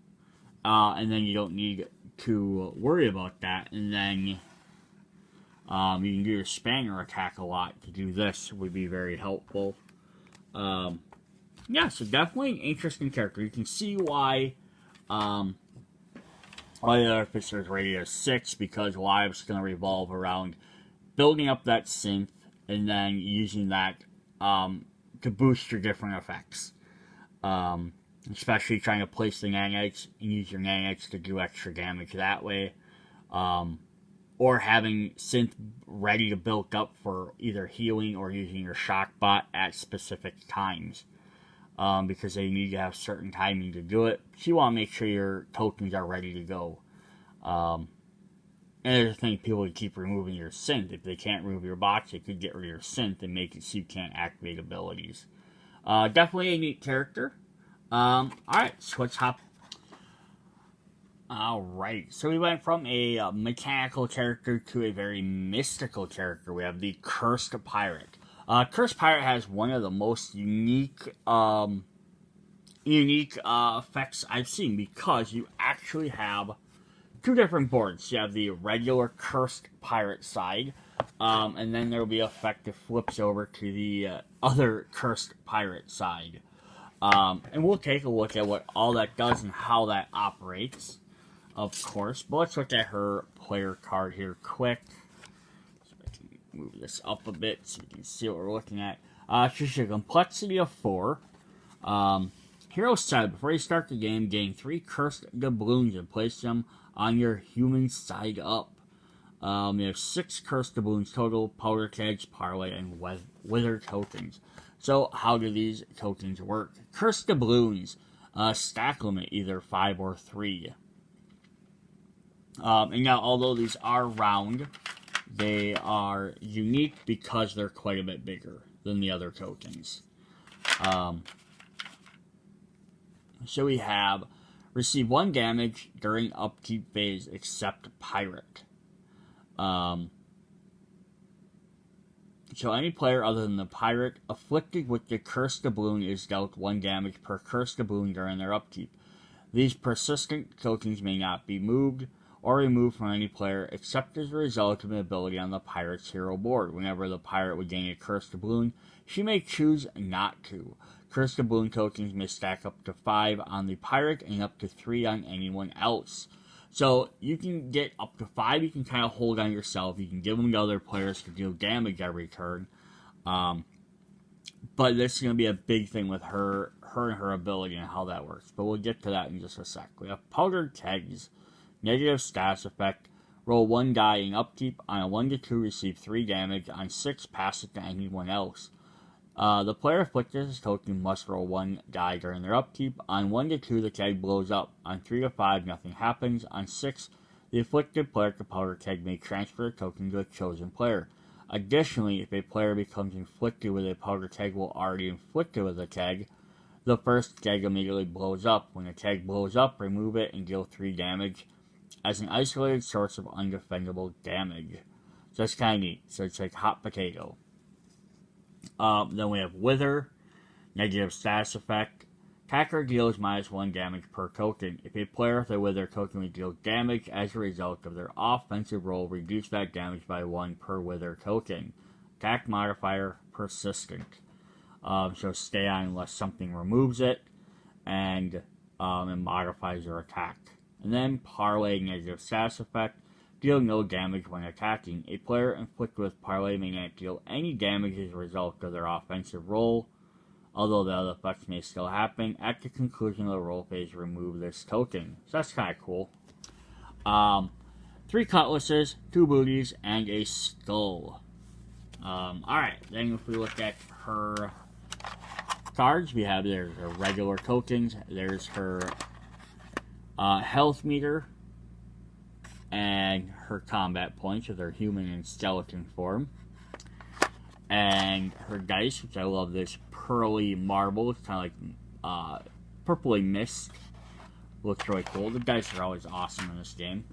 And then you don't need to worry about that. And then you can do your Spanner attack a lot. To do this would be very helpful. Yeah, so definitely an interesting character. You can see why all the other officers rated as 6, because a lot of it's going to revolve around building up that synth and then using that to boost your different effects. Especially trying to place the nanites and use your nanites to do extra damage that way. Or having synth ready to build up for either healing or using your shock bot at specific times. Because they need to have certain timing to do it. So you want to make sure your tokens are ready to go. And there's a thing, people would keep removing your synth. If they can't remove your bots, they could get rid of your synth and make it so you can't activate abilities. Definitely a neat character. Alright, so let's hop. Alright, so we went from a mechanical character to a very mystical character. We have the Cursed Pirate. Cursed Pirate has one of the most unique effects I've seen, because you actually have 2 different boards. You have the regular Cursed Pirate side, and then there will be an effect that flips over to the other Cursed Pirate side. And we'll take a look at what all that does and how that operates, of course. But let's look at her player card here quick. So I can move this up a bit so you can see what we're looking at. She's a complexity of 4. Hero side, before you start the game, gain 3 cursed doubloons and place them on your human side up. You have 6 cursed doubloons total, powder kegs, parlay, and wither tokens. So how do these tokens work? Cursed doubloons. stack limit, either 5 or 3. And now, although these are round, they are unique because they're quite a bit bigger than the other tokens. So we have receive 1 damage during upkeep phase except pirate. So any player other than the pirate afflicted with the cursed doubloon is dealt 1 damage per cursed doubloon during their upkeep. These persistent tokens may not be moved or removed from any player except as a result of an ability on the pirate's hero board. Whenever the pirate would gain a cursed doubloon, she may choose not to. Cursed doubloon tokens may stack up to 5 on the pirate and up to 3 on anyone else. So you can get up to 5, you can kind of hold on yourself, you can give them to other players to deal damage every turn. But this is going to be a big thing with her and her ability and how that works. But we'll get to that in just a sec. We have Powdered Kegs. Negative status effect. Roll 1 die in upkeep. On a 1-2, receive 3 damage. On 6, pass it to anyone else. The player afflicted this token must roll 1 die during their upkeep. On 1-2, the keg blows up. On 3-5, nothing happens. On 6, the afflicted player to Powder Keg may transfer the token to a chosen player. Additionally, if a player becomes inflicted with a Powder Keg while already inflicted with a keg, the first keg immediately blows up. When the keg blows up, remove it and deal 3 damage as an isolated source of undefendable damage. So that's kind of neat. So it's like hot potato. Then we have Wither, negative status effect. Attacker deals -1 damage per token. If a player with a Wither token would deal damage as a result of their offensive roll, reduce that damage by 1 per Wither token. Attack modifier, persistent. So stay on unless something removes it, and it modifies your attack. And then Parlay, negative status effect. Deal no damage when attacking. A player inflicted with Parlay may not deal any damage as a result of their offensive roll, although the other effects may still happen. At the conclusion of the roll phase, remove this token. So that's kind of cool. 3 cutlasses, 2 booties, and a skull. Alright, then if we look at her cards, we have there's her regular tokens, there's her health meter, and her combat points with her human and skeleton form. And her dice, which I love this pearly marble. It's kind of like purpley mist. Looks really cool. The dice are always awesome in this game.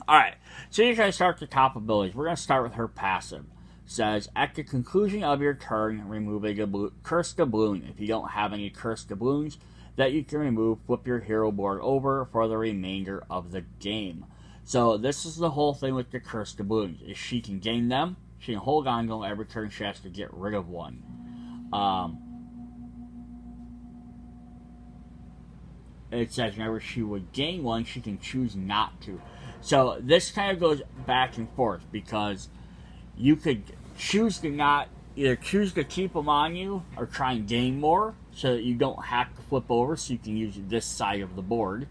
Alright, so you're going to start with the top abilities. We're going to start with her passive. It says, at the conclusion of your turn, remove a cursed doubloon. If you don't have any cursed doubloons that you can remove, flip your hero board over for the remainder of the game. So this is the whole thing with the cursed doubloons. Is she can gain them, she can hold on to them every turn, she has to get rid of one. It says whenever she would gain one, she can choose not to. So this kind of goes back and forth because you could choose to not, either choose to keep them on you or try and gain more so that you don't have to flip over so you can use this side of the board.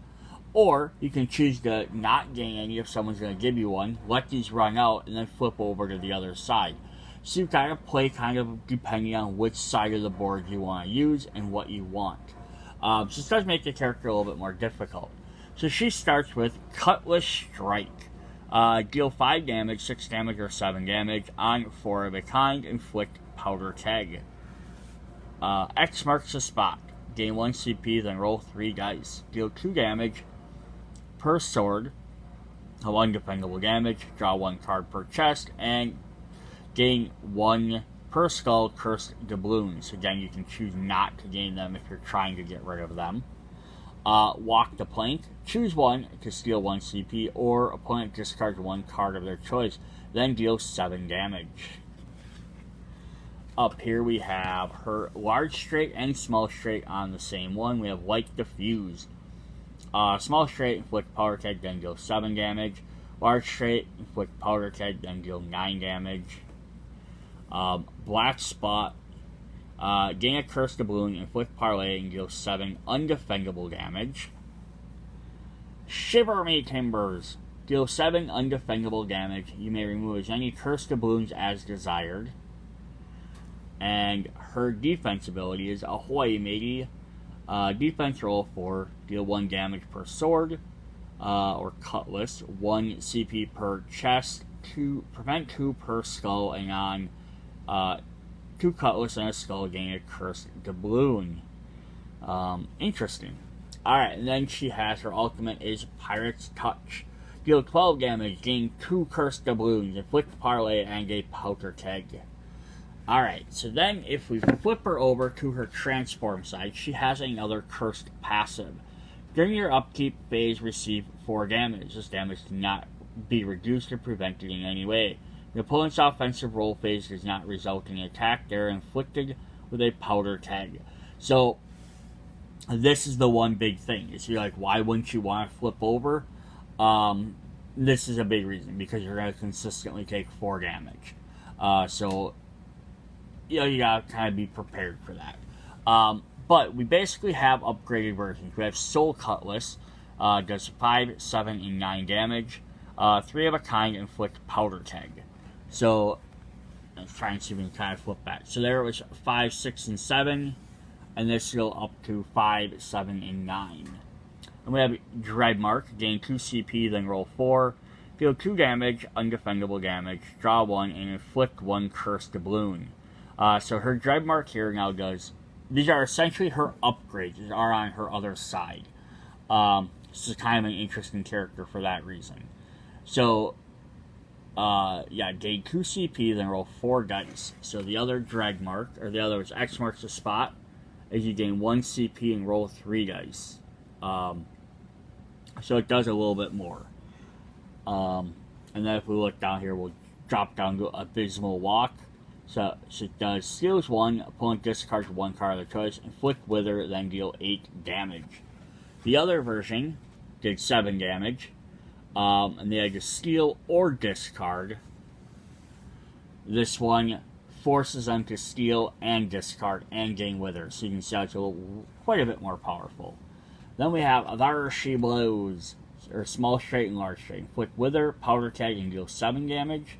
Or you can choose to not gain any if someone's going to give you one, let these run out, and then flip over to the other side. So you kind of play kind of depending on which side of the board you want to use and what you want. So this does make the character a little bit more difficult. So she starts with Cutlass Strike. Deal 5 damage, 6 damage, or 7 damage on 4 of a kind. Inflict Powder Keg. X marks the spot. Gain 1 CP, then roll 3 dice. Deal 2 damage per sword. 1 defendable damage. Draw 1 card per chest. And gain 1 per skull cursed doubloons. Again, you can choose not to gain them if you're trying to get rid of them. Walk the plank. Choose 1 to steal 1 CP, or opponent discards 1 card of their choice. Then deal 7 damage. Up here we have her large straight and small straight on the same one. We have Light Diffuse. Small straight, inflict Powder Keg, then deal 7 damage. Large straight, inflict Powder Keg, then deal 9 damage. Black Spot. Gain a cursed doubloon, inflict Parlay, and deal 7 undefendable damage. Shiver Me Timbers. Deal 7 undefendable damage. You may remove as many cursed doubloons as desired. And her defense ability is Ahoy Matey. Defense roll 4, deal 1 damage per sword or cutlass, 1 CP per chest, prevent 2 per skull, and on 2 cutlass and a skull gain a cursed doubloon. Interesting. Alright, and then she has her ultimate is Pirate's Touch. Deal 12 damage, gain 2 cursed doubloons, inflict parlay, and a powder keg. Alright, so then if we flip her over to her transform side, she has another cursed passive. During your upkeep phase, receive 4 damage. This damage cannot be reduced or prevented in any way. The opponent's offensive roll phase does not result in an attack. They are inflicted with a powder keg. So, this is the one big thing. Is you're like, why wouldn't you want to flip over? This is a big reason, because you're going to consistently take 4 damage. So, you gotta kind of be prepared for that. But we basically have upgraded versions. We have Soul Cutlass, does 5, 7, and 9 damage. 3 of a kind, inflict powder keg. So, let's try and see if we can kind of flip that. So there it was 5, 6, and 7. And this will up to 5, 7, and 9. And we have Dreadmark, gain 2 CP, then roll 4. Deal 2 damage, undefendable damage, draw 1, and inflict 1 cursed doubloon. So her Dreadmark here now does... These are essentially her upgrades. These are on her other side. This is kind of an interesting character for that reason. So, gain 2 CP, then roll 4 dice. So the other Dreadmark, or the other is X marks the spot, is you gain 1 CP and roll 3 dice. So it does a little bit more. And then if we look down here, we'll drop down to Abysmal Walk. So it does steals 1, opponent discards 1 card of their choice, inflict wither, then deal 8 damage. The other version did 7 damage, and they had to steal or discard. This one forces them to steal and discard and gain wither, so you can see it's quite a bit more powerful. Then we have There She Blows, or Small Straight and Large Straight. Inflict wither, powder keg, and deal 7 damage.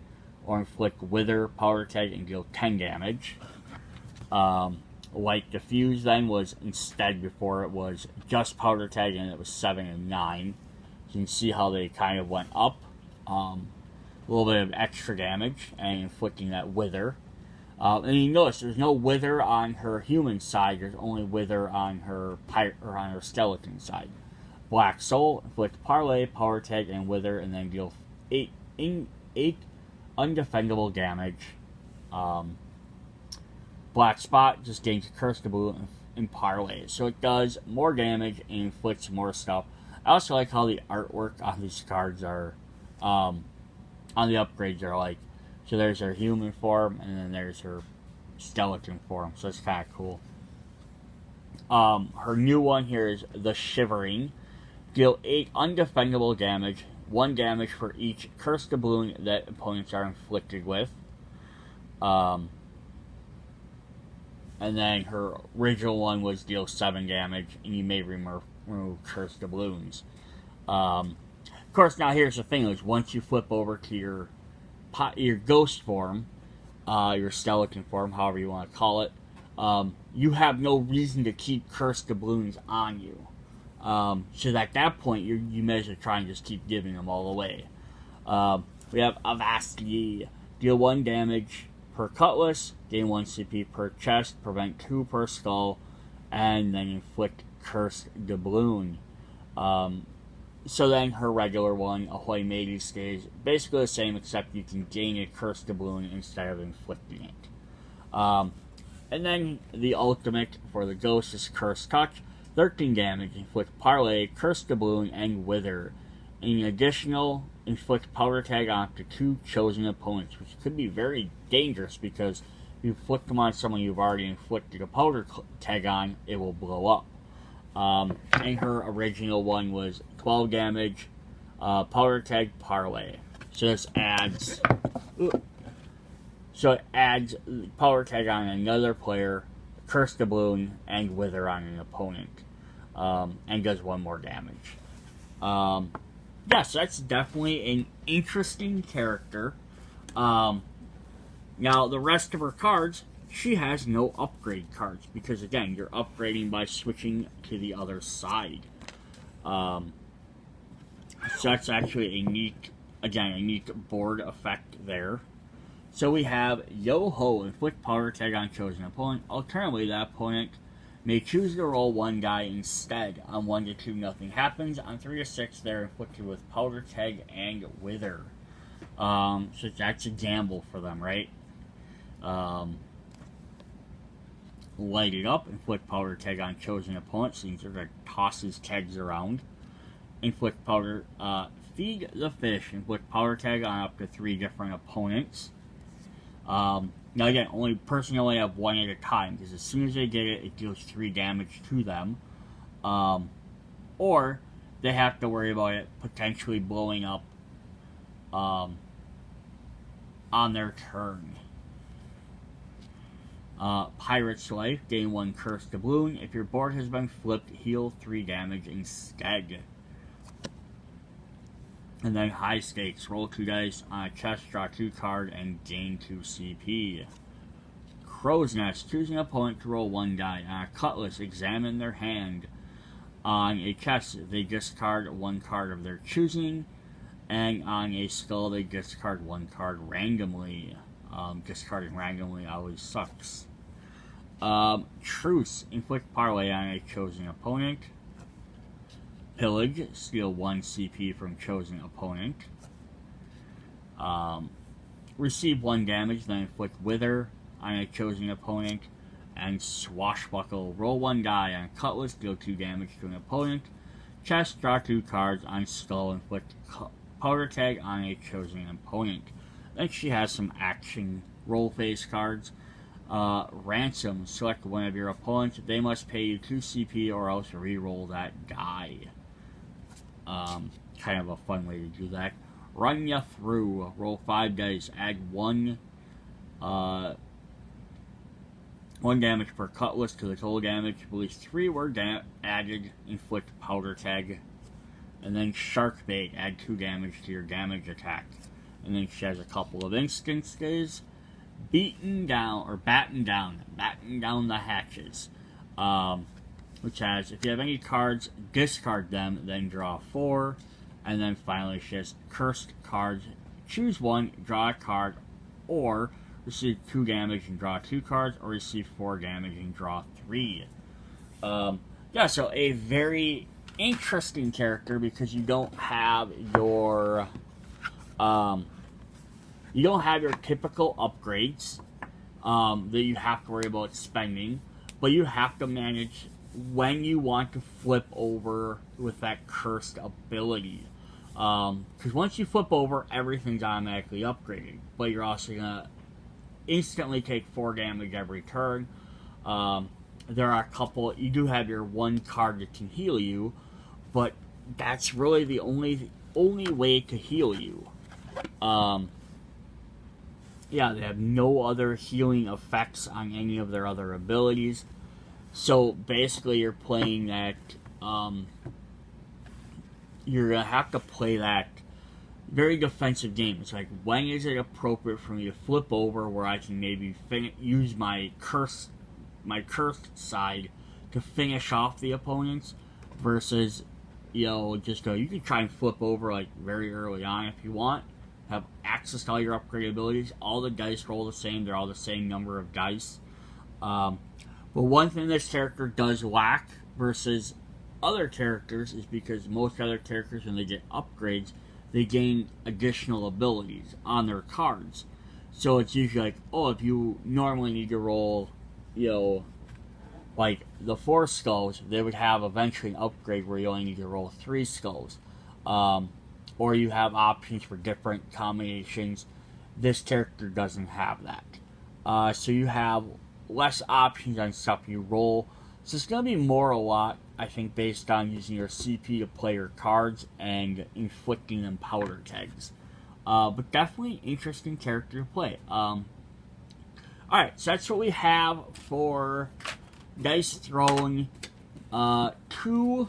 Or inflict wither, powder keg, and deal 10 damage. Light Diffuse then was instead, before it was just powder keg and it was 7 and 9. So you can see how they kind of went up. A little bit of extra damage and inflicting that wither. And you notice there's no wither on her human side, there's only wither on her pirate or on her skeleton side. Black Soul, inflict parlay, powder keg, and wither, and then deal 8 undefendable damage. Black Spot just gains a cursed doubloon and parlay. So it does more damage and inflicts more stuff. I also like how the artwork on these cards are, on the upgrades are like, so there's her human form and then there's her skeleton form. So it's kind of cool. Her new one here is the Shivering. Deal 8 undefendable damage. 1 damage for each cursed doubloon that opponents are inflicted with. And then her original one was deal 7 damage, and you may remove cursed doubloons. Of course, now here's the thing: is once you flip over to your ghost form, your skeleton form, however you want to call it, you have no reason to keep cursed doubloons on you. So at that point, you may as well try and just keep giving them all away. We have Avasti. Deal 1 damage per cutlass, gain 1 CP per chest, prevent 2 per skull, and then inflict cursed doubloon. So then her regular one, Ahoy Matey, stays basically the same, except you can gain a cursed doubloon instead of inflicting it. And then the ultimate for the ghost is Cursed Touch. 13 damage, inflict parlay, cursed doubloon, and wither. In additional, inflict powder tag onto 2 chosen opponents, which could be very dangerous because if you inflict them on someone you've already inflicted a powder tag on, it will blow up. And her original one was 12 damage, powder tag, parlay. So this adds, powder tag on another player, cursed doubloon, and wither on an opponent. And does 1 more damage. Yes, that's definitely an interesting character. Now, the rest of her cards she has no upgrade cards because, again, you're upgrading by switching to the other side. So that's actually a neat board effect there. So we have Yo-Ho, inflict power tag on chosen opponent. Alternatively, that opponent may choose to roll one die instead. On 1 to 2, nothing happens. On 3 to 6, they're inflicted with powder tag and wither. So that's a gamble for them, right? Light it up, inflict powder tag on chosen opponent. So he sort of tosses tags around. Inflict powder, feed the fish, inflict powder tag on up to 3 different opponents. Now again, personally only have 1 at a time, because as soon as they get it, it deals 3 damage to them. Or they have to worry about it potentially blowing up on their turn. Pirate's Life, gain 1 cursed doubloon. If your board has been flipped, heal 3 damage instead. And then High Stakes, roll 2 dice on a chest, draw 2 card, and gain 2 CP. Crow's Nest, choose an opponent to roll 1 die. On a Cutlass, examine their hand. On a chest, they discard 1 card of their choosing. And on a Skull, they discard 1 card randomly. Discarding randomly always sucks. Truce, inflict parlay on a chosen opponent. Pillage, steal 1 CP from chosen opponent. Receive 1 damage, then inflict Wither on a chosen opponent. And Swashbuckle, roll 1 die on Cutlass, deal 2 damage to an opponent. Chest, draw 2 cards. On Skull, inflict powder tag on a chosen opponent. Then she has some action roll phase cards. Ransom, select one of your opponents. They must pay you 2 CP or else re-roll that die. Kind of a fun way to do that. Run Ya Through, roll 5 dice, add 1 damage per Cutlass to the total damage. At least 3 were added, inflict powder tag. And then Sharkbait, add 2 damage to your damage attack. And then she has a couple of instances. Batten down the hatches. Which has, if you have any cards, discard them, then draw 4. And then finally she has cursed cards. Choose 1, draw a card, or receive 2 damage and draw 2 cards, or receive 4 damage and draw 3. Yeah, so a very interesting character because you don't have your typical upgrades that you have to worry about spending, but you have to manage when you want to flip over with that cursed ability. Because once you flip over, everything's automatically upgraded, but you're also gonna instantly take 4 damage every turn. There are a couple. You do have your 1 card that can heal you, but that's really the only way to heal you. Yeah, they have no other healing effects on any of their other abilities. So basically, you're playing that. You're gonna have to play that very defensive game. It's like, when is it appropriate for me to flip over where I can maybe use my cursed side to finish off the opponents, versus, just go. You can try and flip over like very early on if you want. Have access to all your upgrade abilities. All the dice roll the same. They're all the same number of dice. But one thing this character does lack versus other characters is because most other characters, when they get upgrades, they gain additional abilities on their cards. So it's usually like, if you normally need to roll, like the 4 skulls, they would have eventually an upgrade where you only need to roll 3 skulls. Or you have options for different combinations. This character doesn't have that. So you have less options on stuff you roll. So it's going to be more a lot, I think, based on using your CP to play your cards and inflicting them powder tags. But definitely interesting character to play. Alright, so that's what we have for Dice Throne 2.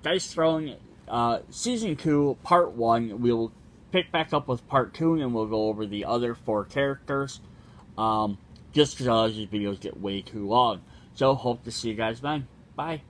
Dice Throne Season 2, Part 1. We'll pick back up with part 2, and we'll go over the other 4 characters. Just because all these videos get way too long. So, hope to see you guys then. Bye.